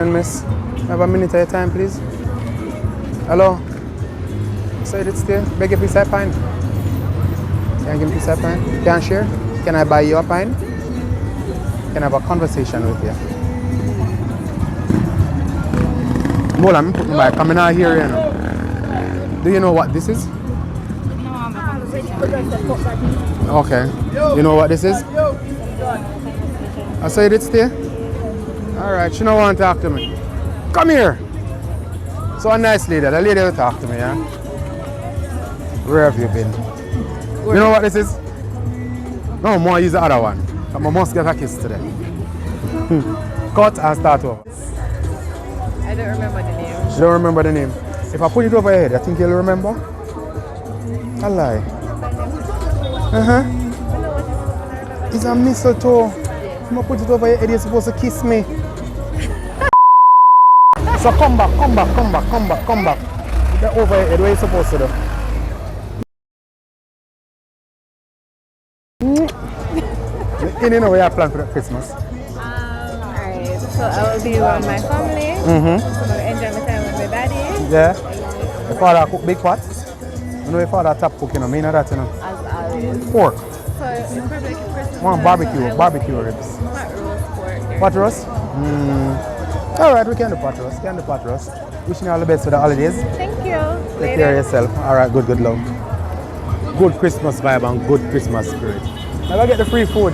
Miss, have a minute of your time, please. Hello? Say it still. Beg a piece of pine. Can I give me a piece of pine? Can I share? Can I buy you a pine? Can I have a conversation with you? Hold on, I'm putting my coming out here, you know. Do you know what this is? Okay. You know what this is? I said it still? Alright, she don't want to talk to me. Come here! So a nice lady, the lady will talk to me, yeah? Where have you been? You know what this is? No, more use the other one. I must get a kiss today. Cut and start over. I don't remember the name. She don't remember the name. If I put it over your head, I think you'll remember? I lie. Uh-huh. It's a mistletoe. If I put it over your head, you're supposed to kiss me. So come back. Get over your head, what are you supposed to do? You know what you plan for Christmas? Alright, so I will be around my family. Mm-hmm. So I will enjoy my time with my daddy. Yeah. Your father cook big pot? You know your father top cook, you know, me know that, you know. As always. Pork. So it's probably like Christmas. One barbecue ribs. Pot roast pork. Pot roast? Alright, we can do pot roast. Wishing you all the best for the holidays. Thank you. Take care of yourself. Alright, good love. Good Christmas vibe and good Christmas spirit. Now go get the free food.